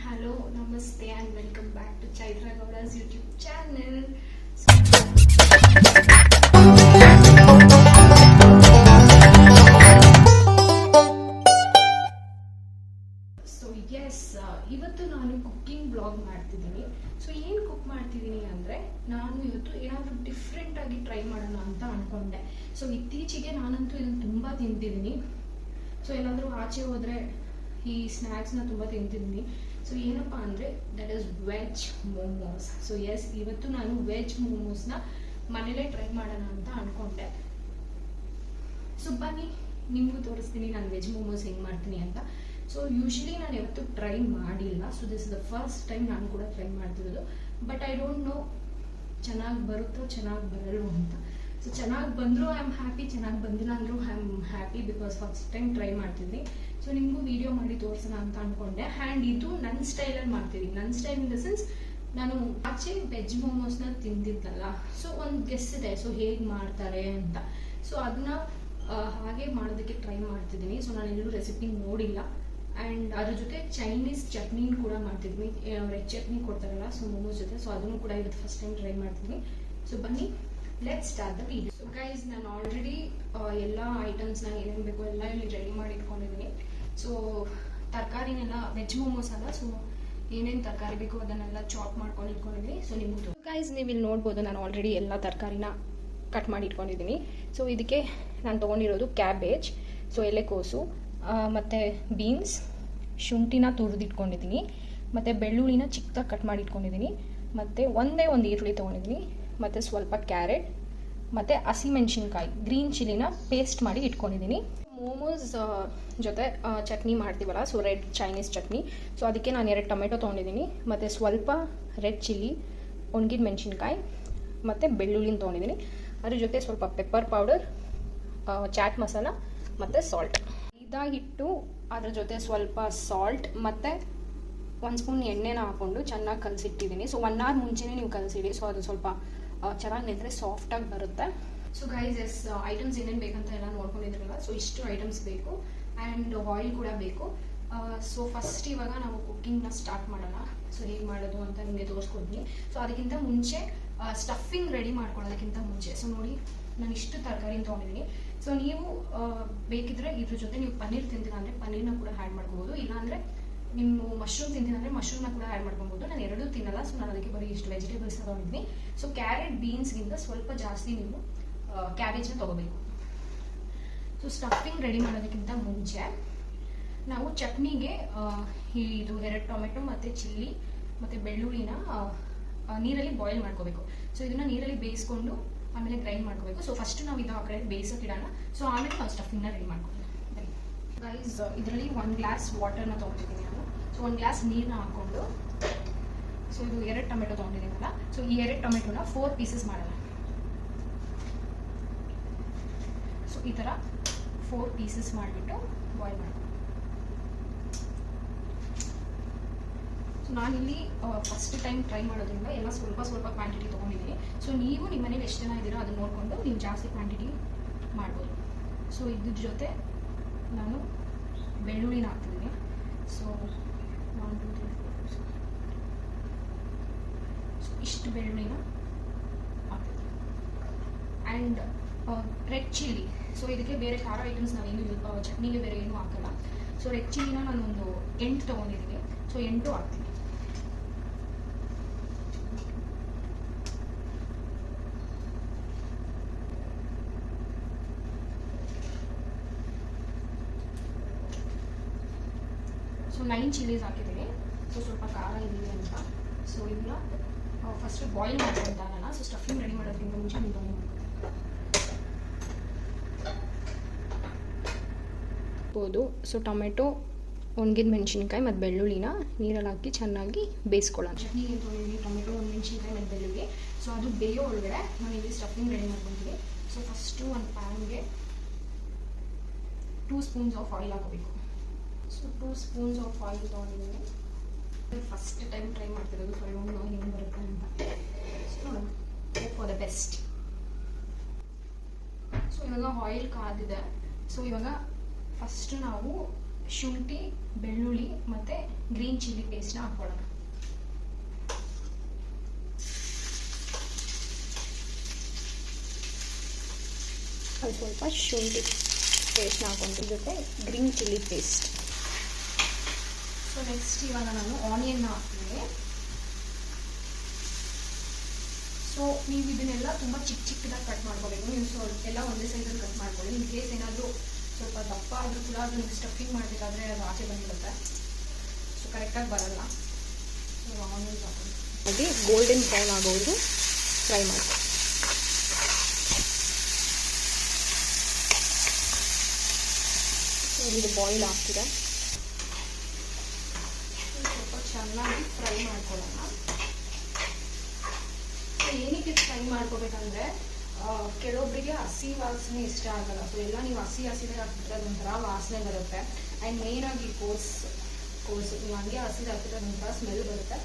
Hello, namaste and welcome back to Chaitra Gowda's YouTube channel. So yes, ಇವತ್ತು ನಾನು cooking blog ಮಾಡ್ತಿದ್ದೀನಿ. So ಏನು cook ಮಾಡ್ತಿದ್ದೀನಿ ಅಂದರೆ ನಾನು ಇವತ್ತು ಏನಾದರೂ ಡಿಫ್ರೆಂಟ್ ಆಗಿ ಟ್ರೈ ಮಾಡೋಣ ಅಂತ ಅಂದ್ಕೊಂಡೆ. ಸೊ ಇತ್ತೀಚೆಗೆ ನಾನಂತೂ ಇದನ್ನು ತುಂಬ ತಿಂತಿದ್ದೀನಿ. ಸೊ ಎಲ್ಲಾದರೂ ಆಚೆ ಹೋದರೆ ಈ ಸ್ನ್ಯಾಕ್ಸ್ನ ತುಂಬ ತಿಂತಿದ್ದೀನಿ. ಸೊ ಏನಪ್ಪ ಅಂದರೆ that is veg momos. So yes, ಇವತ್ತು ನಾನು ವೆಜ್ ಮೋಮೋಸ್ನ ಮನೇಲೇ ಟ್ರೈ ಮಾಡೋಣ ಅಂತ ಅಂದ್ಕೊಂಡೆ. ಸೊ ಬನ್ನಿ ನಿಮಗೂ ತೋರಿಸ್ತೀನಿ ನಾನು ವೆಜ್ ಮೋಮೋಸ್ ಹೆಂಗೆ ಮಾಡ್ತೀನಿ ಅಂತ. ಸೊ ಯೂಶ್ವಲಿ ನಾನು ಯಾವತ್ತೂ ಟ್ರೈ ಮಾಡಿಲ್ಲ. So this is the first time ನಾನು ಕೂಡ ಟ್ರೈ ಮಾಡ್ತಿರೋದು. ಬಟ್ ಐ ಡೋಂಟ್ ನೋ ಚೆನ್ನಾಗಿ ಬರುತ್ತೋ ಚೆನ್ನಾಗಿ ಬರಲ್ವೋ ಅಂತ. ಸೊ ಚೆನ್ನಾಗಿ ಬಂದರೂ ಐ ಆಮ್ ಹ್ಯಾಪಿ, ಚೆನ್ನಾಗಿ ಬಂದಿಲ್ಲ ಅಂದರೂ I am happy because first time try ಮಾಡ್ತಿದ್ದೆ. ಸೊ ನಿಮಗೂ ವಿಡಿಯೋ ಮಾಡಿ ತೋರಿಸೋಣ ಅಂತ ಅಂದ್ಕೊಂಡೆ. ಆ್ಯಂಡ್ ಇದು ನನ್ನ ಸ್ಟೈಲಲ್ಲಿ ಮಾಡ್ತೀನಿ. ನನ್ನ ಸ್ಟೈಲ್ ಇನ್ ದ ಸೆನ್ಸ್ ನಾನು ಆಚೆ ವೆಜ್ ಮೋಮೋಸ್ನ ತಿಂದಿದ್ದಲ್ಲ. ಸೊ ಒಂದು ಗೆಸ್ ಇದೆ ಸೊ ಹೇಗೆ ಮಾಡ್ತಾರೆ ಅಂತ. ಸೊ ಅದನ್ನ ಹಾಗೆ ಮಾಡೋದಕ್ಕೆ ಟ್ರೈ ಮಾಡ್ತಿದ್ದೀನಿ. ಸೊ ನಾನು ಎಲ್ಲೂ ರೆಸಿಪಿ ನೋಡಿಲ್ಲ. ಆ್ಯಂಡ್ ಅದ್ರ ಜೊತೆ ಚೈನೀಸ್ ಚಟ್ನಿ ಕೂಡ ಮಾಡ್ತಿದ್ವಿ. ರೆಡ್ ಚಟ್ನಿ ಕೊಡ್ತಾರಲ್ಲ ಸೊ ಮೋಮೋಸ್ ಜೊತೆ. ಸೊ ಅದನ್ನು ಕೂಡ ಇವತ್ತು ಫಸ್ಟ್ ಟೈಮ್ ಟ್ರೈ ಮಾಡ್ತೀನಿ. ಸೊ ಬನ್ನಿ let start the video. So guys, ನಾನು ಆಲ್ರೆಡಿ ಎಲ್ಲ ಐಟಮ್ಸ್ನ ಏನೇನು ಬೇಕೋ ಎಲ್ಲ ಇಲ್ಲಿ ರೆಡಿ ಮಾಡಿ ಇಟ್ಕೊಂಡಿದ್ದೀನಿ. ಸೊ ತರಕಾರಿನೆಲ್ಲ ವೆಜ್ ಮೋಮೋಸ್ ಅಲ್ಲ, ಸೊ ಏನೇನು ತರಕಾರಿ ಬೇಕೋ ಅದನ್ನೆಲ್ಲ ಚಾಪ್ ಮಾಡ್ಕೊಂಡು ಇಟ್ಕೊಂಡಿದ್ದೀನಿ. ಸೊ ನಿಮ್ಮದು ಗೈಸ್ ನೀವು ಇಲ್ಲಿ ನೋಡ್ಬೋದು, ನಾನು ಆಲ್ರೆಡಿ ಎಲ್ಲ ತರಕಾರಿನ ಕಟ್ ಮಾಡಿ ಇಟ್ಕೊಂಡಿದ್ದೀನಿ. ಸೊ ಇದಕ್ಕೆ ನಾನು ತೊಗೊಂಡಿರೋದು ಕ್ಯಾಬೇಜ್, ಸೊ ಎಲೆಕೋಸು, ಮತ್ತು ಬೀನ್ಸ್, ಶುಂಠಿನ ತುರಿದಿಟ್ಕೊಂಡಿದ್ದೀನಿ, ಮತ್ತು ಬೆಳ್ಳುಳ್ಳಿನ ಚಿಕ್ಕದಾಗಿ ಕಟ್ ಮಾಡಿ ಇಟ್ಕೊಂಡಿದ್ದೀನಿ, ಮತ್ತು ಒಂದೇ ಒಂದು ಈರುಳ್ಳಿ ತೊಗೊಂಡಿದ್ದೀನಿ, ಮತ್ತು ಸ್ವಲ್ಪ ಕ್ಯಾರೆಟ್, ಮತ್ತು ಹಸಿಮೆಣ್ಸಿನ್ಕಾಯಿ ಗ್ರೀನ್ ಚಿಲ್ಲಿನ ಪೇಸ್ಟ್ ಮಾಡಿ ಇಟ್ಕೊಂಡಿದ್ದೀನಿ. ಮೋಮೋಸ್ ಜೊತೆ ಚಟ್ನಿ ಮಾಡ್ತೀವಲ್ಲ, so red Chinese chutney. So ಅದಕ್ಕೆ ನಾನು 2 ಟೊಮೆಟೊ ತೊಗೊಂಡಿದ್ದೀನಿ, ಮತ್ತು ಸ್ವಲ್ಪ ರೆಡ್ ಚಿಲ್ಲಿ, ಒಣಗಿದ ಮೆಣಸಿನ್ಕಾಯಿ, ಮತ್ತು ಬೆಳ್ಳುಳ್ಳಿನ ತೊಗೊಂಡಿದ್ದೀನಿ. ಅದ್ರ ಜೊತೆ ಸ್ವಲ್ಪ ಪೆಪ್ಪರ್ ಪೌಡರ್, ಚಾಟ್ ಮಸಾಲ, ಮತ್ತು ಸಾಲ್ಟ್ ಇದಾಗಿಟ್ಟು ಅದ್ರ ಜೊತೆ ಸ್ವಲ್ಪ ಸಾಲ್ಟ್ ಮತ್ತು 1 ಸ್ಪೂನ್ ಎಣ್ಣೆನ ಹಾಕ್ಕೊಂಡು ಚೆನ್ನಾಗಿ ಕಲಸಿಟ್ಟಿದ್ದೀನಿ. ಸೊ 1 ಅವರ್ ಮುಂಚೆನೇ ನೀವು ಕಲಸಿಡಿ. ಸೊ ಅದು ಸ್ವಲ್ಪ ಚೆನ್ನಾಗಿ ನೆಂದರೆ ಸಾಫ್ಟಾಗಿ ಬರುತ್ತೆ. ಸೊ ಗೈಸ್ ಎಸ್, ಐಟಮ್ಸ್ ಏನೇನು ಬೇಕಂತ ಎಲ್ಲ ನೋಡ್ಕೊಂಡಿದ್ರಲ್ಲ. ಸೊ ಇಷ್ಟು ಐಟಮ್ಸ್ ಬೇಕು ಆ್ಯಂಡ್ ಆಯಿಲ್ ಕೂಡ ಬೇಕು. ಸೊ ಫಸ್ಟ್ ಇವಾಗ ನಾವು ಕುಕ್ಕಿಂಗ್ನ ಸ್ಟಾರ್ಟ್ ಮಾಡೋಣ. ಸೊ ಹೇಗೆ ಮಾಡೋದು ಅಂತ ನಿಮಗೆ ತೋರಿಸ್ಕೊಡ್ತೀನಿ. ಸೊ ಅದಕ್ಕಿಂತ ಮುಂಚೆ ಸ್ಟಫಿಂಗ್ ರೆಡಿ ಮಾಡ್ಕೊಳ್ಳೋದಕ್ಕಿಂತ ಮುಂಚೆ ಸೊ ನೋಡಿ, ನಾನು ಇಷ್ಟು ತರಕಾರಿನ ತೊಗೊಂಡಿದ್ದೀನಿ. ಸೊ ನೀವು ಬೇಕಿದ್ರೆ ಇದ್ರ ಜೊತೆ ನೀವು ಪನ್ನೀರ್ ತಿಂತೀರ ಅಂದರೆ ಪನ್ನೀರ್ನ ಕೂಡ ಆ್ಯಡ್ ಮಾಡ್ಕೋಬೋದು. ಇಲ್ಲಾಂದರೆ ನೀವು ಮಶ್ರೂಮ್ ತಿಂತೀನಿ ಅಂದರೆ ಮಶ್ರೂಮ್ನ ಕೂಡ ಆ್ಯಡ್ ಮಾಡ್ಕೊಬೋದು. ನಾನು ಎರಡೂ ತಿನ್ನಲ್ಲ, ಸೊ ನಾನು ಅದಕ್ಕೆ ಬರೀ ಇಷ್ಟು ವೆಜಿಟೇಬಲ್ಸ್ ತೊಗೊಂಡಿದ್ದೀನಿ. ಸೊ ಕ್ಯಾರೆಟ್ ಬೀನ್ಸ್ಗಿಂತ ಸ್ವಲ್ಪ ಜಾಸ್ತಿ ನೀವು ಕ್ಯಾಬೇಜ್ನ ತೊಗೋಬೇಕು. ಸೊ ಸ್ಟಫಿಂಗ್ ರೆಡಿ ಮಾಡೋದಕ್ಕಿಂತ ಮುಂಚೆ ನಾವು ಚಟ್ನಿಗೆ ಇದು 2 ಟೊಮೆಟೊ ಮತ್ತು ಚಿಲ್ಲಿ ಮತ್ತು ಬೆಳ್ಳುಳ್ಳಿನ ನೀರಲ್ಲಿ ಬಾಯ್ಲ್ ಮಾಡ್ಕೋಬೇಕು. ಸೊ ಇದನ್ನು ನೀರಲ್ಲಿ ಬೇಯಿಸ್ಕೊಂಡು ಆಮೇಲೆ ಗ್ರೈಂಡ್ ಮಾಡ್ಕೋಬೇಕು. ಸೊ ಫಸ್ಟ್ ನಾವು ಇದು ಆ ಕಡೆ ಬೇಯಿಸೋಕೆ ಇಡೋಣ. ಸೊ ಆಮೇಲೆ ನಾವು ಸ್ಟಫಿಂಗ್ನ ರೆಡಿ ಮಾಡ್ಕೊಳ್ಳೋಣ. ಗೈಸ್, ಇದರಲ್ಲಿ 1 ಗ್ಲಾಸ್ ವಾಟರ್ನ ತೊಗೊಂಡಿದ್ದೀನಿ ನಾನು. ಸೊ 1 ಗ್ಲಾಸ್ ನೀರನ್ನ ಹಾಕ್ಕೊಂಡು, ಸೊ ಇದು 2 ಟೊಮೆಟೊ ತೊಗೊಂಡಿದ್ದೀನಲ್ಲ, ಸೊ ಈ 2 ಟೊಮೆಟೊನ 4 ಪೀಸಸ್ ಮಾಡೋಣ. ಸೊ ಈ ಥರ 4 ಪೀಸಸ್ ಮಾಡಿಬಿಟ್ಟು ಬಾಯ್ಲ್ ಮಾಡ್ತೀನಿ. ಸೊ ನಾನಿಲ್ಲಿ ಫಸ್ಟ್ ಟೈಮ್ ಟ್ರೈ ಮಾಡೋದ್ರಿಂದ ಎಲ್ಲ ಸ್ವಲ್ಪ ಸ್ವಲ್ಪ ಕ್ವಾಂಟಿಟಿ ತೊಗೊಂಡಿದ್ದೀನಿ. ಸೊ ನೀವು ನಿಮ್ಮ ಮನೇಲಿ ಎಷ್ಟು ಜನ ಇದ್ದೀರೋ ಅದನ್ನ ನೋಡಿಕೊಂಡು ನೀವು ಜಾಸ್ತಿ ಕ್ವಾಂಟಿಟಿ ಮಾಡ್ಬೋದು. ಸೊ ಇದ್ರ ಜೊತೆ ನಾನು ಬೆಳ್ಳುಳ್ಳಿನ ಹಾಕ್ತಿದ್ದೀನಿ. ಸೊ 1 2 3 4 ಸೊ ಇಷ್ಟು ಬೆಳ್ಳುಳ್ಳಿನ ಹಾಕ್ತಿದ್ದೀನಿ. And red chilli. ಸೊ ಇದಕ್ಕೆ ಬೇರೆ ಖಾರ ಐಟಮ್ಸ್ ನಾವೇನು ಚಟ್ನಿಗೆ ಬೇರೆ ಏನೂ ಹಾಕಲ್ಲ. ಸೊ ರೆಡ್ ಚಿಲ್ಲಿನ ನಾನೊಂದು 8 ತೊಗೊಂಡಿದ್ದೀನಿ. ಸೊ 8 ಹಾಕ್ತೀನಿ. ಸೊ 9 ಚಿಲ್ಲೀಸ್ ಹಾಕಿದ್ದೀನಿ. ಸೊ ಸ್ವಲ್ಪ ಖಾರ ಇರಲಿ ಅಂತ. ಸೊ ಇದನ್ನ ಫಸ್ಟ್ ಬಾಯ್ಲ್ ಮಾಡ್ಕೊಂತಾನ. ಸೊ ಸ್ಟಫಿಂಗ್ ರೆಡಿ ಮಾಡೋದ್ರಿಂದ ಮುಂಚೆ ನೀವು ಮಾಡ್ಬೋದು. ಸೊ ಟೊಮೆಟೊ, ಒಣಗಿದ ಮೆಣಸಿನ್ಕಾಯಿ ಮತ್ತು ಬೆಳ್ಳುಳ್ಳಿನ ನೀರಲ್ಲಿ ಹಾಕಿ ಚೆನ್ನಾಗಿ ಬೇಯಿಸ್ಕೊಳ್ಳೋಣ. ಚಟ್ನಿ ಏನು ತೊಗೊಂಡಿದ್ದೀನಿ, ಟೊಮೆಟೊ, ಮೆಣಸಿನ್ಕಾಯಿ ಮತ್ತು ಬೆಳ್ಳುಳ್ಳಿ. ಸೊ ಅದು ಬೇಯೋ ಒಳಗಡೆ ನಾವು ಇಲ್ಲಿ ಸ್ಟಫಿಂಗ್ ರೆಡಿ ಮಾಡ್ಕೊತೀವಿ. ಸೊ ಫಸ್ಟು ಒಂದು ಪ್ಯಾನ್ಗೆ 2 ಸ್ಪೂನ್ಸ್ ಆಫ್ ಆಯಿಲ್ ಹಾಕೋಬೇಕು. ಸೊ 2 ಸ್ಪೂನ್ಸ್ ಆಫ್ ಆಯಿಲ್ ತೊಗೊಂಡಿದ್ದೀನಿ. ಫಸ್ಟ್ ಟೈಮ್ ಟ್ರೈ ಮಾಡ್ತಿರೋದು, ಸೊ ಹೆಂಗೆ ಬರುತ್ತೆ ಅಂತ. ಸೊ ನೋಡೋಣ, hope for the best. So ಇವಾಗ ಆಯಿಲ್ ಕಾದಿದೆ. ಸೊ ಇವಾಗ ಫಸ್ಟ್ ನಾವು ಶುಂಠಿ, ಬೆಳ್ಳುಳ್ಳಿ ಮತ್ತು ಗ್ರೀನ್ ಚಿಲ್ಲಿ ಪೇಸ್ಟ್ನ ಹಾಕ್ಕೊಳ್ಳೋಣ. ಸ್ವಲ್ಪ ಶುಂಠಿ ಪೇಸ್ಟ್ನ ಹಾಕೊಂಡು ಜೊತೆ green chilli paste. So next ಇವಾಗ ನಾನು ಆನಿಯನ್ನ ಹಾಕ್ತೀನಿ. ಸೊ ನೀವು ಇದನ್ನೆಲ್ಲ ತುಂಬ ಚಿಕ್ಕದಾಗಿ ಕಟ್ ಮಾಡ್ಕೋಬೇಕು. ನೀವು ಎಲ್ಲ ಒಂದೇ ಸೈಜಲ್ಲಿ ಕಟ್ ಮಾಡ್ಕೊಳ್ಳಿ. ಇನ್ ಕೇಸ್ ಏನಾದರೂ ಸ್ವಲ್ಪ ದಪ್ಪ ಆದರೂ ಕೂಡ ಅದು ನೀವು ಸ್ಟಫಿಂಗ್ ಮಾಡಬೇಕಾದ್ರೆ ಅದು ಆಚೆ ಬಂದಿರುತ್ತೆ. ಸೊ ಕರೆಕ್ಟಾಗಿ ಬರಲ್ಲ. ಸೊ ಆನಿಯನ್ಸ್ ಹಾಕೊಂಡು ಅದೇ ಗೋಲ್ಡನ್ ಬ್ರೌನ್ ಆಗೋದು ಫ್ರೈ ಮಾಡ್ಕೊಳ್ಳಿ. ಇದು ಬಾಯ್ಲ್ ಆಗ್ತಿದೆ. ಸ್ವಲ್ಪ ಚೆನ್ನಾಗಿ ಫ್ರೈ ಮಾಡ್ಕೊಳ್ಳೋಣ. ಏನಕ್ಕೆ ಫ್ರೈ ಮಾಡ್ಕೋಬೇಕಂದ್ರೆ ಕೆಲವೊಬ್ಬರಿಗೆ ಹಸಿ ವಾಸನೆ ಇಷ್ಟ ಆಗಲ್ಲ. ಸೊ ಎಲ್ಲ ನೀವು ಹಸಿದೆ ಹಾಕ್ಬಿಟ್ರೆ ಅದೊಂಥರ ವಾಸನೆ ಬರುತ್ತೆ. ಆ್ಯಂಡ್ ಮೇಯ್ನಾಗಿ ಕೋಸು ನೀವು ಹಂಗೆ ಹಸಿದು ಹಾಕಿದ್ರೆ ಅದೊಂಥರ ಸ್ಮೆಲ್ ಬರುತ್ತೆ.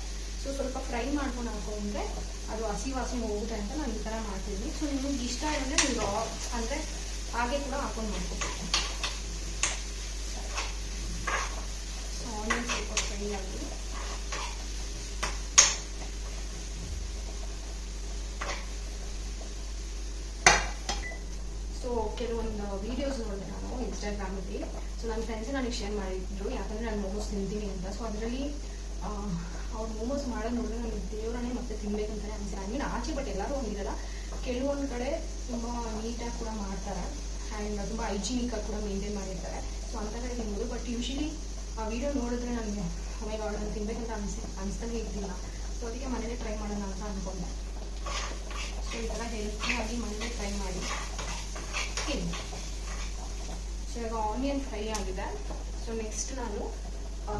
ಸೊ ಸ್ವಲ್ಪ ಫ್ರೈ ಮಾಡ್ಕೊಂಡು ಹಾಕೊಂಡ್ರೆ ಅದು ಹಸಿ ವಾಸನೆ ಹೋಗುತ್ತೆ ಅಂತ ನಾನು ಈ ಥರ ಮಾಡ್ತಿದ್ದೀನಿ. ಸೊ ನಿಮಗೆ ಇಷ್ಟ ಅಂದರೆ ನೀವು ರಾ ಅಂದರೆ ಹಾಗೆ ಕೂಡ ಹಾಕೊಂಡು ಮಾಡ್ಕೋಬೇಕು. ಸೊ ಆನಿಯನ್ ಸ್ವಲ್ಪ ಫ್ರೈ ಆಗಿ ಸೊ ಕೆಲವೊಂದು ವೀಡಿಯೋಸ್ ನೋಡಿದೆ ನಾನು ಇನ್ಸ್ಟಾಗ್ರಾಮಲ್ಲಿ. ಸೊ ನನ್ನ ಫ್ರೆಂಡ್ಸ್ ನನಗೆ ಶೇರ್ ಮಾಡಿದ್ರು, ಯಾಕಂದರೆ ನಾನು ಮೋಮೋಸ್ ತಿಂತೀನಿ ಅಂತ. ಸೊ ಅದರಲ್ಲಿ ಅವ್ರು ಮೋಮೋಸ್ ಮಾಡೋದು ನೋಡಿದ್ರೆ ನನಗೆ ದೇವರನ್ನೇ ಮತ್ತೆ ತಿನ್ಬೇಕಂತಾನೆ ಅನಿಸಿಲ್ಲ. ಐ ಮೀನ್ ಆಚೆ ಬಟ್ ಎಲ್ಲರೂ ಹೋಗಿರಲ್ಲ. ಕೆಲವೊಂದು ಕಡೆ ತುಂಬ ನೀಟಾಗಿ ಕೂಡ ಮಾಡ್ತಾರೆ ಆ್ಯಂಡ್ ತುಂಬ ಹೈಜಿನಿಕಾಗಿ ಕೂಡ ಮೇಂಟೈನ್ ಮಾಡಿರ್ತಾರೆ. ಸೊ ಅಂತ ಕಡೆ ತಿನ್ಬೋದು. ಬಟ್ ಯೂಶಲಿ ಆ ವಿಡಿಯೋ ನೋಡಿದ್ರೆ ನನಗೆ ಆಮೇಲೆ ನಾನು ತಿನ್ಬೇಕಂತ ಅನಿಸ್ತಾನೆ ಇದ್ದಿಲ್ಲ. ಸೊ ಅದಕ್ಕೆ ಮನೇಲೆ ಟ್ರೈ ಮಾಡೋಣ ಅಂತ ಅಂದ್ಕೊಂಡೆ. ಸೊ ಈ ಥರ ಹೆಲ್ತಿಯಾಗಿ ಮನೇಲೆ ಟ್ರೈ ಮಾಡಿ. ಸೊ ಇವಾಗ ಆನಿಯನ್ ಫ್ರೈ ಆಗಿದೆ. ಸೊ ನೆಕ್ಸ್ಟ್ ನಾನು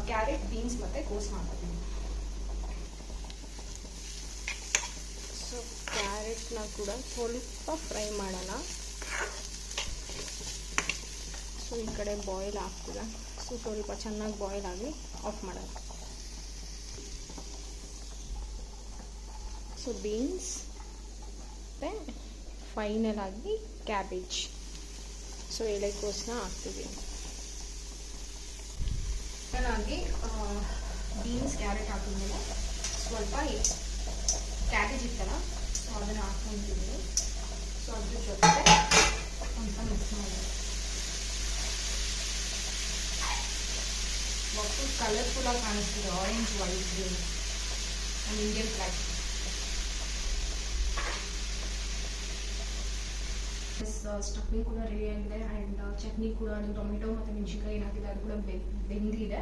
ಕ್ಯಾರೆಟ್, ಬೀನ್ಸ್ ಮತ್ತು ಕೋಸ್ ಮಾಡ್ಕೊತೀನಿ. ಸೊ ಕ್ಯಾರೆಟ್ನ ಕೂಡ ಸ್ವಲ್ಪ ಫ್ರೈ ಮಾಡೋಣ. ಸೊ ಈ ಕಡೆ ಬಾಯ್ಲ್ ಆಗ್ತಿದೆ. ಸೊ ಸ್ವಲ್ಪ ಚೆನ್ನಾಗಿ ಬಾಯ್ಲ್ ಆಗಿ ಆಫ್ ಮಾಡೋಣ. ಸೊ ಬೀನ್ಸ್ ಮತ್ತು ಫೈನಲ್ ಆಗಿ ಕ್ಯಾಬೇಜ್. ಸೊ ಎಲೆಕೋಸನ್ನ ಹಾಕ್ತೀವಿ. ಚೆನ್ನಾಗಿ ಬೀನ್ಸ್, ಕ್ಯಾರೆಟ್ ಹಾಕಿದ್ಮೇಲೆ ಸ್ವಲ್ಪ ಕ್ಯಾಬೇಜ್ ಇತ್ತಲ್ಲ, ಸೊ ಅದನ್ನು ಹಾಕ್ಕೊಂತಿದ್ದೀನಿ. ಸೊ ಅದ್ರ ಜೊತೆ ಅಂತ ಮಿಕ್ಸ್ ಮಾಡಿ ಒಟ್ಟು ಕಲರ್ಫುಲ್ಲಾಗಿ ಕಾಣಿಸ್ತಿದೆ. Orange, white, green and Indian flag. Stuffing ಕೂಡ ರೆಡಿ ಆಗಿದೆ ಆ್ಯಂಡ್ ಚಟ್ನಿ ಕೂಡ ಟೊಮೆಟೊ ಮತ್ತು ಮೆಣಸಿನ್ಕಾಯಿ ಏನಾಗಿದೆ ಅದು ಕೂಡ ಬೆಂದಿದೆ.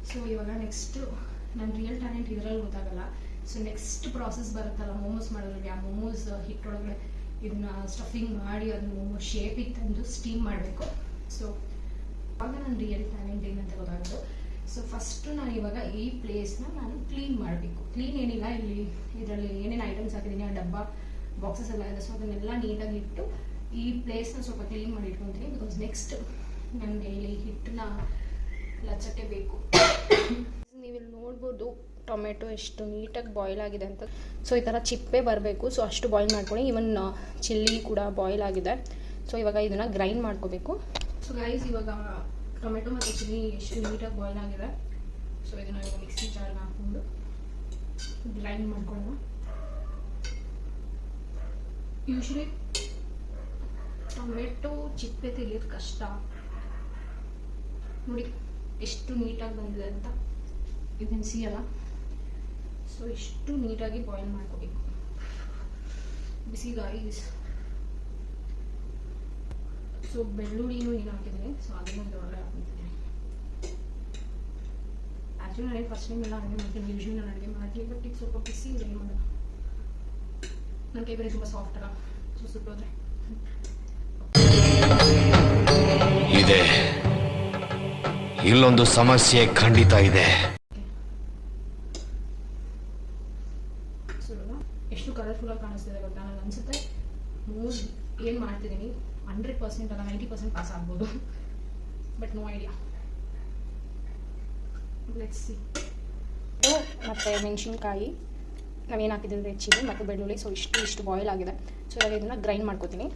ಸೊ ಇವಾಗ ನೆಕ್ಸ್ಟು ನನ್ನ ರಿಯಲ್ ಟ್ಯಾಲೆಂಟ್ ಇದರಲ್ಲಿ ಗೊತ್ತಾಗಲ್ಲ. ಸೊ ನೆಕ್ಸ್ಟ್ ಪ್ರಾಸೆಸ್ ಬರುತ್ತಲ್ಲ ಮೋಮೋಸ್ ಮಾಡೋದ್ರಲ್ಲಿ, ಆ ಮೋಮೋಸ್ ಹಿಟ್ಟೊಳಗಡೆ ಇದನ್ನ ಸ್ಟಫಿಂಗ್ ಮಾಡಿ ಅದನ್ನ ಮೋಮೋಸ್ ಶೇಪಿಗೆ ತಂದು ಸ್ಟೀಮ್ ಮಾಡಬೇಕು. ಸೊ ಆವಾಗ ನನ್ನ ರಿಯಲ್ ಟ್ಯಾಲೆಂಟ್ ಏನಂತ ಗೊತ್ತಾಗೋದು. ಸೊ ಫಸ್ಟು ನಾನು ಇವಾಗ ಈ ಪ್ಲೇಸ್ನ ನಾನು ಕ್ಲೀನ್ ಮಾಡಬೇಕು. ಕ್ಲೀನ್ ಏನಿಲ್ಲ, ಇದರಲ್ಲಿ ಏನೇನು ಐಟಮ್ಸ್ ಹಾಕಿದ್ದೀನಿ ಆ ಡಬ್ಬ ಬಾಕ್ಸಸ್ ಎಲ್ಲ ಇದೆ. ಸೊ ಅದನ್ನೆಲ್ಲ ನೀಟಾಗಿ ಇಟ್ಟು ಈ ಪ್ಲೇಸ್ನ ಸ್ವಲ್ಪ ಕ್ಲೀನ್ ಮಾಡಿ ಇಟ್ಕೊತೀನಿ. ಬಿಕಾಸ್ ನೆಕ್ಸ್ಟ್ ನನಗೆ ಇಲ್ಲಿ ಹಿಟ್ಟನ್ನ ಲಚ್ಚಕ್ಕೆ ಬೇಕು. ನೀವಿಲ್ಲಿ ನೋಡ್ಬೋದು ಟೊಮೆಟೊ ಎಷ್ಟು ನೀಟಾಗಿ ಬಾಯ್ಲ್ ಆಗಿದೆ ಅಂತ. ಸೊ ಈ ಥರ ಚಿಪ್ಪೆ ಬರಬೇಕು. ಸೊ ಅಷ್ಟು ಬಾಯ್ಲ್ ಮಾಡ್ಕೊಳ್ಳಿ. ಈವನ್ ಚಿಲ್ಲಿ ಕೂಡ ಬಾಯ್ಲ್ ಆಗಿದೆ. ಸೊ ಇವಾಗ ಇದನ್ನು ಗ್ರೈಂಡ್ ಮಾಡ್ಕೋಬೇಕು. ಸೊ ಗೈಸ್ ಇವಾಗ ಟೊಮೆಟೊ ಮತ್ತು ಚಿಲ್ಲಿ ಎಷ್ಟು ನೀಟಾಗಿ ಬಾಯ್ಲ್ ಆಗಿದೆ. ಸೊ ಇದನ್ನು ಇವಾಗ ಮಿಕ್ಸಿ ಜಾರ್ಗೆ ಹಾಕ್ಕೊಂಡು ಗ್ರೈಂಡ್ ಮಾಡ್ಕೊಳ್ಳೋಣ. ಯೂಶ್ವಲಿ ಟೊಮೆಟೊ ಚಿಪ್ಪೆ ತೆಗೆಯೋದು ಕಷ್ಟ. ನೋಡಿ ಎಷ್ಟು ನೀಟಾಗಿ ಬಂದಿದೆ ಅಂತ. ಇದನ್ನು ಸಿಯಲ್ಲ. ಸೊ ಇಷ್ಟು ನೀಟಾಗಿ ಬಾಯ್ಲ್ ಮಾಡ್ಕೋಬೇಕು. ಬಿಸಿ ಗೈಸ್. ಸೊ ಬೆಳ್ಳುಳ್ಳಿನೂ ಏನು ಹಾಕಿದ್ದೀನಿ. ಸೊ ಅದನ್ನು ಇದರೊಳಗೆ ಹಾಕ್ತಿದ್ದೀನಿ. ಆ್ಯಕ್ಚುಲಿ ನನಗೆ ಫಸ್ಟ್ ಟೈಮ್ ಎಲ್ಲ ಅಡುಗೆ ಮಾಡ್ತೀನಿ. ಯೂಶ್ವಲಿ ನಾನು ಅಡುಗೆ ಮಾಡ್ತೀನಿ, ಬಟ್ ಈಗ ಸ್ವಲ್ಪ ಬಿಸಿ ಏನು ಮಾಡೋಣ. ನನ್ನ ಕೈ ಬೇರೆ ತುಂಬ ಸಾಫ್ಟ್ ಅಲ್ಲ. ಸೊ ಸುಟ್ಟೋದ್ರೆ ಇದೆ, ಇಲ್ಲೊಂದು ಸಮಸ್ಯೆ ಖಂಡಿತ ಇದೆ. ಎಷ್ಟು ಕಲರ್ಫುಲ್ ಆಗಿ ಕಾಣಿಸ್ತಿದೆ ಗೊತ್ತಾ? ನನಗೆ ಅನ್ಸುತ್ತೆ ಮೋಮೋಸ್ ಏನು ಮಾಡ್ತಿದ್ದೀನಿ 100% ಅಲ್ಲ 90% ಪಾಸ್ ಆಗ್ಬೋದು. But no idea. Let's see. ಮತ್ತು ಮೆಣಸಿನ್ಕಾಯಿ ನಾವೇನು ಹಾಕಿದ್ದೀವಿ, ರೆಡ್ ಚಿಲ್ಲಿ ಮತ್ತು ಬೆಳ್ಳುಳ್ಳಿ. ಸೊ ಇಷ್ಟು ಬಾಯ್ಲ್ ಆಗಿದೆ. ಸೊ ಇವಾಗ ಇದನ್ನು ಗ್ರೈಂಡ್ ಮಾಡ್ಕೋತೀನಿ.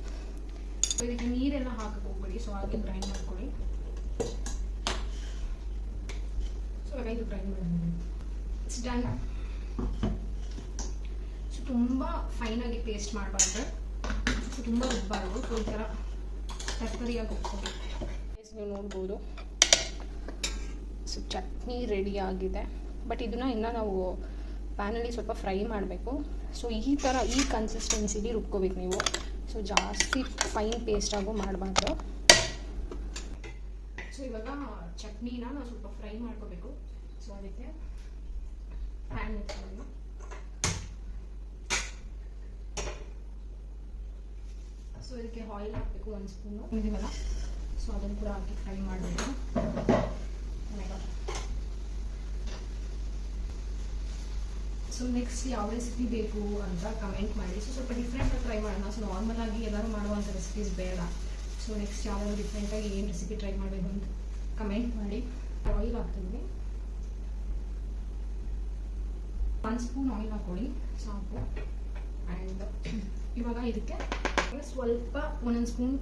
ಸೊ ಇದಕ್ಕೆ ನೀರೆಲ್ಲ ಹಾಕಕ್ಕೆ ಹೋಗ್ಬೇಡಿ. ಸೊ ಹಾಗೆ ಗ್ರೈಂಡ್ ಮಾಡ್ಕೊಳ್ಳಿ. ಇವಾಗ ಇದು ಫ್ರೈ ಮಾಡೋಣ. It's done. ಸೊ ತುಂಬ ಫೈನಾಗಿ ಪೇಸ್ಟ್ ಮಾಡಬಾರ್ದು, ಸೊ ತುಂಬ ರುಬ್ಬಾರ್ದು. ಸೊ ಈ ಥರ ತರಕಾರಿಯಾಗಿ ಹೋಗ್ಕೋಬೇಕು. ನೀವು ನೋಡ್ಬೋದು ಸೊ ಚಟ್ನಿ ರೆಡಿ ಆಗಿದೆ. ಬಟ್ ಇದನ್ನು ಇನ್ನೂ ನಾವು ಪ್ಯಾನಲ್ಲಿ ಸ್ವಲ್ಪ ಫ್ರೈ ಮಾಡಬೇಕು. ಸೊ ಈ ಥರ ಈ ಕನ್ಸಿಸ್ಟೆನ್ಸಿಲಿ ರುಬ್ಕೋಬೇಕು ನೀವು. ಸೊ ಜಾಸ್ತಿ ಫೈನ್ ಪೇಸ್ಟಾಗೂ ಮಾಡಬಾರ್ದು. ಸೊ ಇವಾಗ ಚಟ್ನಿನ ನಾವು ಸ್ವಲ್ಪ ಫ್ರೈ ಮಾಡ್ಕೋಬೇಕು. ಸೊ ಅದಕ್ಕೆ ಪ್ಯಾನ್ ಇಟ್ಕೊಳ್ಳೋಣ. ಸೊ ಇದಕ್ಕೆ ಆಯಿಲ್ ಹಾಕಬೇಕು 1 ಸ್ಪೂನು ಇದೆಲ್ಲ. ಸೊ ಅದನ್ನು ಕೂಡ ಹಾಕಿ ಫ್ರೈ ಮಾಡಬೇಕು. ಸೊ ನೆಕ್ಸ್ಟ್ ಯಾವ ರೆಸಿಪಿ ಬೇಕು ಅಂತ ಕಮೆಂಟ್ ಮಾಡಿ. ಸೊ ಸ್ವಲ್ಪ ಡಿಫ್ರೆಂಟಾಗಿ ಟ್ರೈ ಮಾಡೋಣ. ಸೊ ನಾರ್ಮಲ್ ಆಗಿ ಎಲ್ಲರೂ ಮಾಡುವಂಥ ರೆಸಿಪೀಸ್ ಬೇಡ. ಸೊ ನೆಕ್ಸ್ಟ್ ಯಾವ್ದಾದ್ರು ಡಿಫ್ರೆಂಟಾಗಿ ಏನು ರೆಸಿಪಿ ಟ್ರೈ ಮಾಡಬೇಕು ಅಂತ ಕಮೆಂಟ್ ಮಾಡಿ. ಆಯಿಲ್ ಹಾಕ್ತಿದ್ವಿ, 1 ಸ್ಪೂನ್ ಆಯಿಲ್ ಹಾಕೊಳ್ಳಿ ಸಾಕು. ಆ್ಯಂಡ್ ಇವಾಗ ಇದಕ್ಕೆ ಸ್ವಲ್ಪ 1 ಸ್ಪೂನ್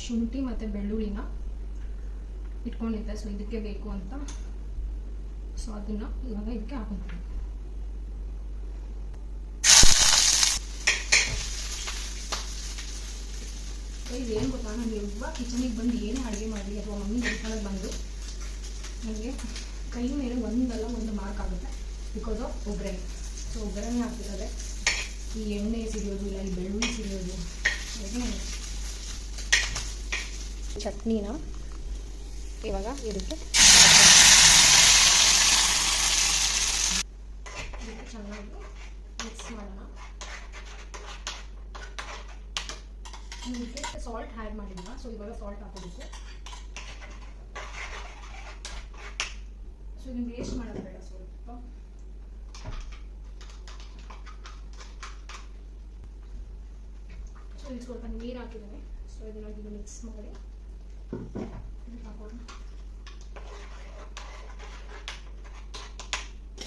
ಶುಂಠಿ ಮತ್ತು ಬೆಳ್ಳುಳ್ಳಿನ ಇಟ್ಕೊಂಡಿದ್ದೆ. ಸೊ ಇದಕ್ಕೆ ಬೇಕು ಅಂತ. ಸೊ ಅದನ್ನು ಇವಾಗ ಇದಕ್ಕೆ ಹಾಕೊಂಡ್ಬಿಡಿ. ಇದೇನು ಗೊತ್ತಾ, ನನಗೆ ಇವಾಗ ಕಿಚನಿಗೆ ಬಂದು ಏನೇ ಅಡುಗೆ ಮಾಡಲಿ ಅಥವಾ ಮಮ್ಮಿ ಕೆಲಸಕ್ಕೆ ಬಂದು ನನಗೆ ಕೈ ಮೇಲೆ ಒಂದು ಮಾರ್ಕ್ ಆಗುತ್ತೆ ಬಿಕಾಸ್ ಆಫ್ ಒಗ್ಗರಣೆ. ಸೊ ಒಗ್ಗರಣೆ ಹಾಕ್ತಿದ್ದಾರೆ, ಈ ಎಣ್ಣೆ ಸಿಡಿಯೋದು ಇಲ್ಲ, ಈ ಬೆಳ್ಳುಳ್ಳಿ ಸಿಡಿಯೋದು. ಚಟ್ನಿನ ಇವಾಗ ಇದಕ್ಕೆ ಚೆನ್ನಾಗಿ ಮಿಕ್ಸ್ ಮಾಡೋಣ. ಇದಕ್ಕೆ ಸಾಲ್ಟ್ ಆ್ಯಡ್ ಮಾಡಿಲ್ಲ. ಸೊ ಇವಾಗ ಸಾಲ್ಟ್ ಹಾಕೋಬೇಕು. ಸೊ ಇದನ್ನು ವೇಸ್ಟ್ ಮಾಡೋದು ಬೇಡ. ಸ್ವಲ್ಪ ಸೊ ಇದು ಸ್ವಲ್ಪ ನೀರು ಹಾಕಿದ್ದೇನೆ. ಸೊ ಇದನ್ನು ಮಿಕ್ಸ್ ಮಾಡಿ ಹಾಕೋಣ.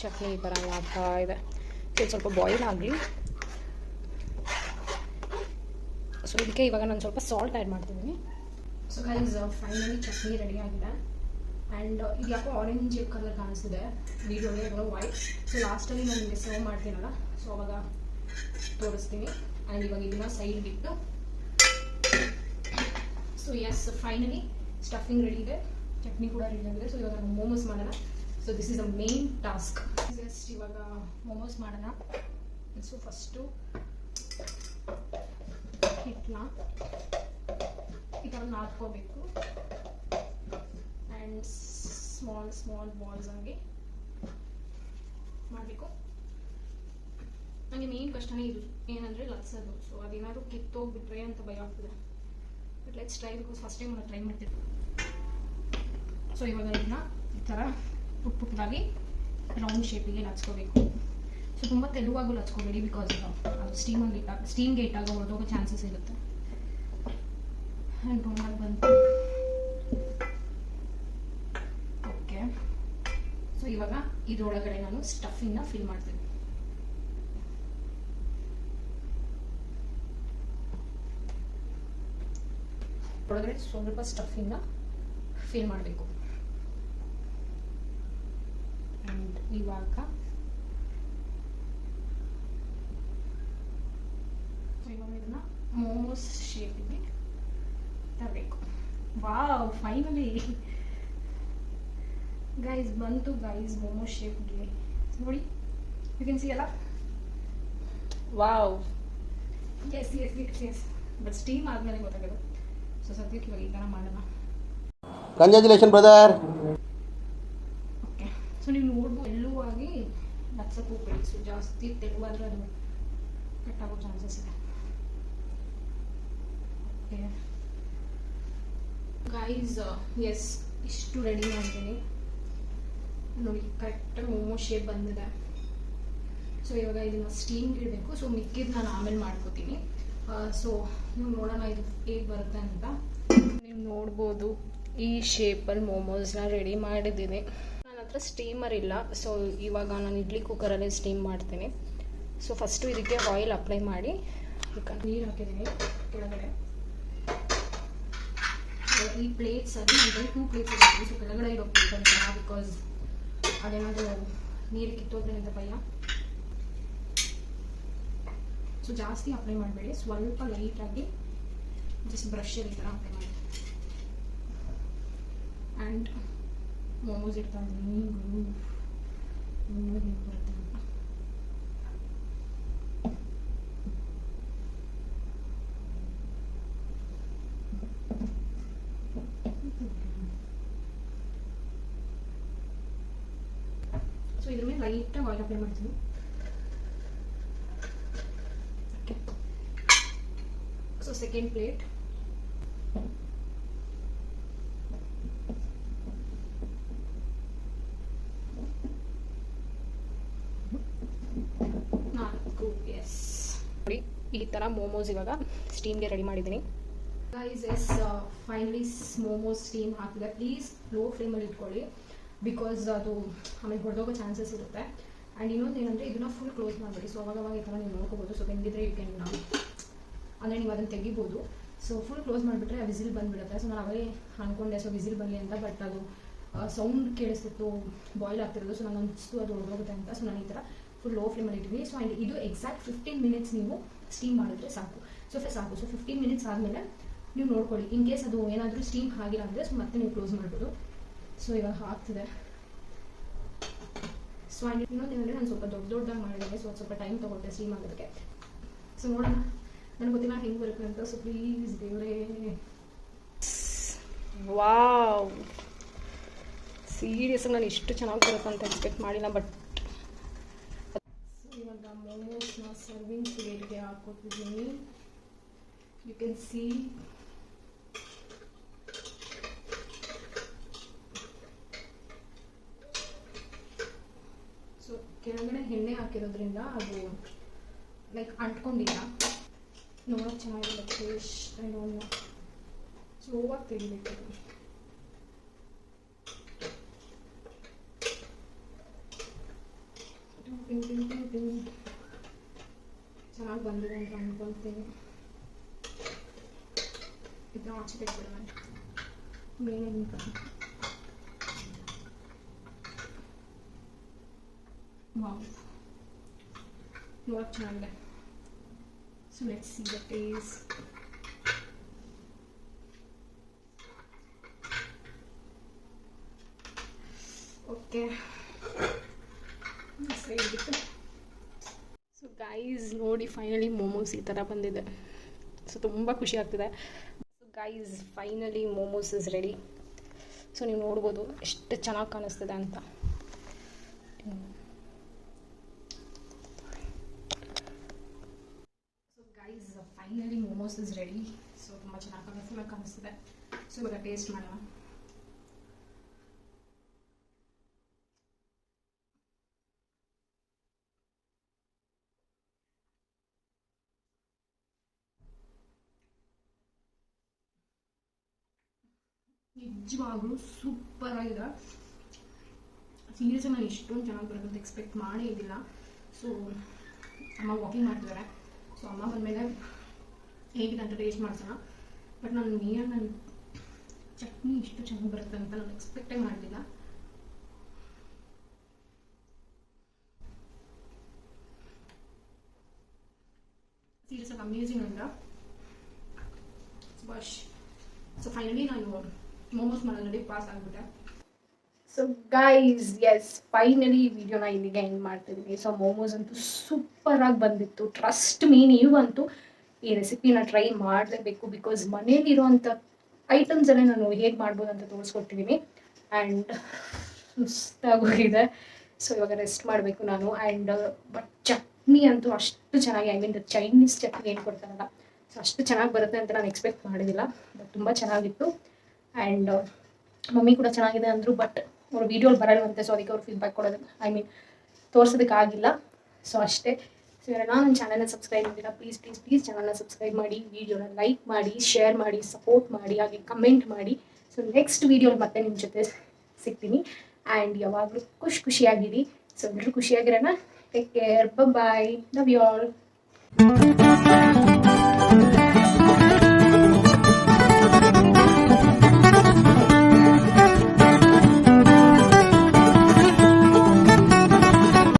ಚಟ್ನಿ ಈ ಥರ ಆಗ್ತಾ ಇದೆ. ಸೊ ಇದು ಸ್ವಲ್ಪ ಬಾಯ್ಲ್ ಆಗಲಿ. ಸೊ ಇದಕ್ಕೆ ಇವಾಗ ನಾನು ಸ್ವಲ್ಪ ಸಾಲ್ಟ್ ಆ್ಯಡ್ ಮಾಡ್ತಿದ್ದೀನಿ. So guys finally chutney ready ಆಗಿದೆ. ಆ್ಯಂಡ್ ಇದು ಯಾಕೋ ಆರೆಂಜ್ ಕಲರ್ ಕಾಣಿಸ್ತಿದೆ ವಿಡಿಯೋಗೆ, ಅದನ್ನು ವೈಟ್. ಸೊ ಲಾಸ್ಟಲ್ಲಿ ನಾನು ನಿಮಗೆ ಸರ್ವ್ ಮಾಡ್ತೀನಲ್ಲ, ಸೊ ಅವಾಗ ತೋರಿಸ್ತೀನಿ. ಆ್ಯಂಡ್ ಇವಾಗ ಇದನ್ನು ಸೈಡ್ ಬಿಟ್ಟು so S finally stuffing ready ಇದೆ, ಚಟ್ನಿ ಕೂಡ ರೆಡಿ ಆಗಿದೆ. ಸೊ ಇವಾಗ ನಾವು ಮೋಮೋಸ್ ಮಾಡೋಣ. So this is a main task. Just ಇವಾಗ ಮೋಮೋಸ್ ಮಾಡೋಣ. ಸೊ ಫಸ್ಟು ಹಿಟ್ಟನ್ನ ಈ ಥರ ನಾದ್ಕೋಬೇಕು. ಆ್ಯಂಡ್ ಸ್ಮಾಲ್ ಬಾಲ್ಸ್ ಆಗಿ ಮಾಡಬೇಕು. ನನಗೆ ಮೇನ್ ಕಷ್ಟನೇ ಇದು ಏನಂದರೆ ಲಟ್ಸೋದು. ಸೊ ಅದೇನಾದರೂ ಕಿತ್ತೋಗ್ಬಿಟ್ರೆ ಅಂತ ಭಯ ಆಗ್ತದೆ. But let's try because first time try ಮಾಡ್ತಿದ್ದೆ. ಸೊ ಇವಾಗ ಇದನ್ನ ಈ ಥರ ಪುಟ್ಟದಾಗಿ ರೌಂಡ್ ಶೇಪಿಗೆ ಲಚ್ಕೋಬೇಕು. ಸೊ ತುಂಬ ತೆಳುವಾಗೂ ಲಚ್ಕೋಬೇಡಿ ಬಿಕಾಸ್ ಅದು ಸ್ಟೀಮ್ಗೆ ಇಟ್ಟಾಗ ಹೊರಟೋಗೋ ಚಾನ್ಸಸ್ ಇರುತ್ತೆ. ಆ್ಯಂಡ್ ರೌಂಡಾಗಿ ಬಂತು. ಓಕೆ, ಸೊ ಇವಾಗ ಇದರೊಳಗಡೆ ನಾನು ಸ್ಟಫಿಂಗ್ನ ಫಿಲ್ ಮಾಡ್ತೀನಿ. ಒಳಗಡೆ ಸ್ವಲ್ಪ ಸ್ಟಫಿಂಗ್ನ ಫಿಲ್ ಮಾಡಬೇಕು. ಆ್ಯಂಡ್ ಇವಾಗ ಇದನ್ನ ಮೋಮೋಸ್ ಶೇಪಿಗೆ ತರಬೇಕು. ವಾವ್, ಫೈನಲಿ ಗೈಸ್ ಬಂತು ಗೈಸ್ ಮೋಮೋಸ್ ಶೇಪ್ಗೆ. ನೋಡಿ, ಯು ಕ್ಯಾನ್ ಸಿ ಅಲ್ಲ. Wow, yes yes yes yes. But steam ಆದಮೇಲೆ ಗೊತ್ತಾಗೋದು. ಸೊ ಸದ್ಯಕ್ಕೆ ಇವಾಗ ಈ ಥರ ಮಾಡೋಣ. Congratulation brother. ಓಕೆ, ಸೊ ನೀವು ನೋಡ್ಬೋದು ತೆಳುವಾಗಿ ಲಟ್ಸಕ್ಕೆ ಹೋಗ್ಬೇಡಿ. ಸೊ ಜಾಸ್ತಿ ತೆಳುವಾದರೆ ಅದು ಕಟ್ಟಾಗೋ ಚಾನ್ಸಸ್ ಇದೆ. ಓಕೆ ಗೈಸ್, ಎಸ್ ಇಷ್ಟು ರೆಡಿ ಮಾಡ್ತೀನಿ ನೋಡಿ. ಕರೆಕ್ಟಾಗಿ ಮೋಮೋ ಶೇಪ್ ಬಂದಿದೆ. ಸೊ ಇವಾಗ ಇದನ್ನು ಸ್ಟೀಮ್ಗೆ ಇಡಬೇಕು. ಸೊ ಮಿಕ್ಕಿದ್ದು ನಾನು ಆಮೇಲೆ ಮಾಡ್ಕೋತೀನಿ. ಸೊ ನೀವು ನೋಡೋಣ ಇದು ಹೇಗೆ ಬರುತ್ತೆ ಅಂತ. ನೀವು ನೋಡ್ಬೋದು ಈ ಶೇಪಲ್ಲಿ ಮೋಮೋಸ್ನ ರೆಡಿ ಮಾಡಿದ್ದೀನಿ. ನನ್ನ ಹತ್ರ ಸ್ಟೀಮರ್ ಇಲ್ಲ. ಸೊ ಇವಾಗ ನಾನು ಇಡ್ಲಿ ಕುಕ್ಕರಲ್ಲೇ ಸ್ಟೀಮ್ ಮಾಡ್ತೀನಿ. ಸೊ ಫಸ್ಟು ಇದಕ್ಕೆ ಆಯಿಲ್ ಅಪ್ಲೈ ಮಾಡಿ ಈಗ ನೀರು ಹಾಕಿದ್ದೀನಿ ಕೆಳಗಡೆ. ಈ ಪ್ಲೇಟ್ಸಲ್ಲಿ ನಾನು 2 ಪ್ಲೇಟ್ಸ್ ಇರ್ತೀನಿ. ಸೊ ಕೆಳಗಡೆ ಇರೋ ಪ್ಲೇಟ್ ಅಂತ ಬಿಕಾಸ್ ಅದೇನಾದರೂ ನೀರು ಕಿತ್ತೋದ್ರೆ ಅಂತ ಭಯ. ಸೊ ಜಾಸ್ತಿ ಅಪ್ಲೈ ಮಾಡಬೇಡಿ, ಸ್ವಲ್ಪ ಲೈಟಾಗಿ ಜಸ್ಟ್ ಬ್ರಷಲ್ಲಿ ಈ ಥರ ಅಪ್ಲೈ ಮಾಡಿ. ಆ್ಯಂಡ್ ಮೋಮೋಸ್ ಇಡ್ತಾ ಇದ್ದೀನಿ ಹೇಗೆ ಬರುತ್ತೆ ಅಂತ. ಸೊ ಇದ್ರ ಮೇಲೆ ಲೈಟಾಗಿ ಆಯಿಲ್ ಅಪ್ಲೈ ಮಾಡ್ತೀನಿ. So second plate. ನೋಡಿ ಈ ಥರ ಮೋಮೋಸ್ ಇವಾಗ ಸ್ಟೀಮ್ಗೆ ರೆಡಿ ಮಾಡಿದ್ದೀನಿ. Guys yes finally momos steam ಹಾಕಿದೆ. ಪ್ಲೀಸ್ ಲೋ ಫ್ಲೇಮಲ್ಲಿ ಇಟ್ಕೊಳ್ಳಿ, ಬಿಕಾಸ್ ಅದು ಆಮೇಲೆ ಹೊಡೆದೋಗೋ ಚಾನ್ಸಸ್ ಇರುತ್ತೆ. ಆ್ಯಂಡ್ ಇನ್ನೊಂದು ಏನಂದರೆ ಇದನ್ನು ಫುಲ್ ಕ್ಲೋಸ್ ಮಾಡಬೇಡಿ. ಸೊ ಅವಾಗ ಈ ಥರ ನೀವು ನೋಡ್ಕೋಬೋದು. ಸೊ ಬೆಂದಿದ್ರೆ ಯು ಕ್ಯಾನ್ ಅಂದರೆ ನೀವು ಅದನ್ನು ತೆಗಿಬೋದು. ಸೊ ಫುಲ್ ಕ್ಲೋಸ್ ಮಾಡಿಬಿಟ್ರೆ ವಿಸಿಲ್ ಬಂದುಬಿಡುತ್ತೆ. ಸೊ ನಾನು ಅವೇ ಅಂದ್ಕೊಂಡೆ ಸೊ ವಿಸಿಲ್ ಬರಲಿ ಅಂತ, ಬಟ್ ಅದು ಸೌಂಡ್ ಕೇಳಿಸ್ತಿತ್ತು ಬಾಯ್ಲ್ ಆಗ್ತಿರೋದು. ಸೊ ನಾನು ಅನಿಸ್ತು ಅದು ಹೊಡೆದೋಗುತ್ತೆ ಅಂತ. ಸೊ ನಾನು ಈ ಥರ ಫುಲ್ ಲೋ ಫ್ಲೇಮಲ್ಲಿ ಇಟ್ಟಿದ್ದೀನಿ. ಸೊ ಆ್ಯಂಡ್ ಇದು ಎಕ್ಸಾಕ್ಟ್ 15 ಮಿನಿಟ್ಸ್ ನೀವು ಸ್ಟೀಮ್ ಮಾಡಿದ್ರೆ ಸಾಕು. ಸೊ 15 ಮಿನಿಟ್ಸ್ ಆದಮೇಲೆ ನೀವು ನೋಡ್ಕೊಳ್ಳಿ. ಇನ್ ಕೇಸ್ ಅದು ಏನಾದರೂ ಸ್ಟೀಮ್ ಆಗಿಲ್ಲ ಅಂದರೆ ಸೊ ಮತ್ತೆ ನೀವು ಕ್ಲೋಸ್ ಮಾಡ್ಬೋದು. ಸೊ ಇವಾಗ ಆಗ್ತಿದೆ. ಸೊ ಆ್ಯಂಡ್ ಇನ್ನೊಂದು ಏನಂದರೆ ನಾನು ಸ್ವಲ್ಪ ದೊಡ್ಡದಾಗಿ ಮಾಡಿದ್ದೇನೆ. ಸೊ ಸ್ವಲ್ಪ ಟೈಮ್ ತೊಗೊಳ್ತೆ ಸ್ಟೀಮ್ ಆಗೋದಕ್ಕೆ. ಸೊ ನೋಡೋಣ, ನನಗೆ ಗೊತ್ತಿಲ್ಲ ಹೆಂಗೆ ಬರುತ್ತೆ ಅಂತ. ಸೊ ಪ್ಲೀಸ್ ದೇವರೇ. ವಾವ್, ಸೀರಿಯಸ್ ನಾನು ಇಷ್ಟು ಚೆನ್ನಾಗಿ ಬರುತ್ತೆ ಅಂತ ಎಕ್ಸ್ಪೆಕ್ಟ್ ಮಾಡಿಲ್ಲ. ಬಟ್ ಇವಾಗ ಮೋಮೋಸ್ನ ಸರ್ವಿಂಗ್ ಪ್ಲೇಟ್ಗೆ ಹಾಕೋತಿದ್ದೀನಿ. ಯು ಕ್ಯಾನ್ ಸಿ ಸೊ ಕೆಳಗಡೆ ಎಣ್ಣೆ ಹಾಕಿರೋದ್ರಿಂದ ಅದು ಲೈಕ್ ಅಂಟ್ಕೊಂಡಿಲ್ಲ. ನೋಡೋಕೆ ಚೆನ್ನಾಗಿಲ್ಲ. ಟೇಸ್ಟ್ ಏನೋ ಸ್ಲೋವಾಗಿ ತೆಗಿಬೇಕು. ಚೆನ್ನಾಗಿ ಬಂದಿದೆ ಅಂತ ಅನ್ಕೊಳ್ತೀನಿ. ಇದನ್ನ ಆಚೆ ತೆಗೆದ್ಬಿಡೋಣ. ಮೆಣಸಿನಕಾಯಿ ವಾವ್, ನೋಡೋಕೆ ಚೆನ್ನಾಗಿದೆ. So let's see the taste. Okay, so guys ನೋಡಿ ಫೈನಲಿ ಮೋಮೋಸ್ ಈ ಥರ ಬಂದಿದೆ. ಸೊ ತುಂಬ ಖುಷಿ ಆಗ್ತಿದೆ. So guys finally momos is ready. So ನೀವು ನೋಡ್ಬೋದು ಎಷ್ಟು ಚೆನ್ನಾಗಿ ಕಾಣಿಸ್ತಿದೆ ಅಂತ. So guys finally momos is ready. So ತುಂಬ ಚೆನ್ನಾಗಿ ಕಲರ್ಫುಲ್ಲಾಗಿ ಕಾಣಿಸ್ತಿದೆ. ಸೊ ಇವಾಗ ಟೇಸ್ಟ್ ಮಾಡೋಣ. ನಿಜವಾಗ್ಲೂ ಸೂಪರ್ ಆಗಿದೆ. ಸೀರಿಯಸ್ಸಾಗಿ ನಾನು ಇಷ್ಟೊಂದು ಚೆನ್ನಾಗಿ ಬರುತ್ತೆ ಅಂತ ಎಕ್ಸ್ಪೆಕ್ಟ್ ಮಾಡೇ ಇದ್ದಿಲ್ಲ. ಸೊ ಅಮ್ಮ ವಾಕಿಂಗ್ ಮಾಡ್ತಿದ್ದಾರೆ. ಸೊ ಅಮ್ಮ ಬಂದಮೇಲೆ ಹೇಗಿದೆ ಅಂತ ಟೇಸ್ಟ್ ಮಾಡ್ಸೋಣ. ಬಟ್ ನಾನು ನನ್ನ ಚಟ್ನಿ ಇಷ್ಟು ಚೆನ್ನಾಗಿ ಬರುತ್ತೆ ಅಂತ ನಾನು ಎಕ್ಸ್ಪೆಕ್ಟೇ ಮಾಡಲಿಲ್ಲ. ಸೀರಿಯಸ್ಸಾಗಿ ಅಮೇಝಿಂಗ್ ಅಂದ್ರೆ ಬಶ್. ಸೊ ಫೈನಲಿ ನಾನು ಮೋಮೋಸ್ ಮಾಡೋದ್ರಲ್ಲಿ ಪಾಸ್ ಆಗಿಬಿಟ್ಟೆ. ಸೊ ಗೈಸ್ ಎಸ್ ಫೈನಲಿ ಈ ವಿಡಿಯೋನ ಇಲ್ಲಿಗೆ ಎಂಡ್ ಮಾಡ್ತಿದ್ದೀನಿ. ಸೊ ಮೋಮೋಸ್ ಅಂತೂ ಸೂಪರಾಗಿ ಬಂದಿತ್ತು. ಟ್ರಸ್ಟ್ ಮೀ, ನೀವಂತೂ ಈ ರೆಸಿಪಿನ ಟ್ರೈ ಮಾಡಲೇಬೇಕು. ಬಿಕಾಸ್ ಮನೇಲಿರುವಂಥ ಐಟಮ್ಸಲ್ಲೇ ನಾನು ಹೇಗೆ ಮಾಡ್ಬೋದು ಅಂತ ತೋರಿಸ್ಕೊಟ್ಟಿದ್ದೀನಿ. ಆ್ಯಂಡ್ ಸುಸ್ತಾಗೋಗಿದೆ. ಸೊ ಇವಾಗ ರೆಸ್ಟ್ ಮಾಡಬೇಕು ನಾನು. ಆ್ಯಂಡ್ ಬಟ್ ಚಟ್ನಿ ಅಂತೂ ಅಷ್ಟು ಚೆನ್ನಾಗಿ, ಐ ಮೀನ್ ಚೈನೀಸ್ ಚಟ್ನಿ ಏನು ಕೊಡ್ತಾರಲ್ಲ, ಸೊ ಅಷ್ಟು ಚೆನ್ನಾಗಿ ಬರುತ್ತೆ ಅಂತ ನಾನು ಎಕ್ಸ್ಪೆಕ್ಟ್ ಮಾಡಿದ್ದಿಲ್ಲ. ಬಟ್ ತುಂಬ ಚೆನ್ನಾಗಿತ್ತು. ಆ್ಯಂಡ್ ಮಮ್ಮಿ ಕೂಡ ಚೆನ್ನಾಗಿದೆ ಅಂದರು. ಬಟ್ ಅವ್ರು ವೀಡಿಯೋಲಿ ಬರಲ್ವಂತೆ. ಸೊ ಅದಕ್ಕೆ ಅವ್ರು ಫೀಡ್ಬ್ಯಾಕ್ ಕೊಡೋದಕ್ಕೆ, ಐ ಮೀನ್ ತೋರ್ಸೋದಕ್ಕಾಗಿಲ್ಲ. ಸೊ ಅಷ್ಟೇ. ಸೊ ಯಾರೆಲ್ಲ ನನ್ನ ಚಾನಲ್ನ ಸಬ್ಸ್ಕ್ರೈಬ್ ಮಾಡಿಲ್ಲ, ಪ್ಲೀಸ್ ಪ್ಲೀಸ್ ಪ್ಲೀಸ್ ಚಾನಲ್ನ ಸಬ್ಸ್ಕ್ರೈಬ್ ಮಾಡಿ, ವೀಡಿಯೋನ ಲೈಕ್ ಮಾಡಿ, ಶೇರ್ ಮಾಡಿ, ಸಪೋರ್ಟ್ ಮಾಡಿ, ಹಾಗೆ ಕಮೆಂಟ್ ಮಾಡಿ. ಸೊ ನೆಕ್ಸ್ಟ್ ವೀಡಿಯೋಲಿ ಮತ್ತೆ ನಿಮ್ಮ ಜೊತೆ ಸಿಗ್ತೀನಿ. ಆ್ಯಂಡ್ ಯಾವಾಗಲೂ ಖುಷಿಯಾಗಿರಿ. ಸೊ ಎಲ್ಲರೂ ಖುಷಿಯಾಗಿರೋಣ. Take care, bye, love you all.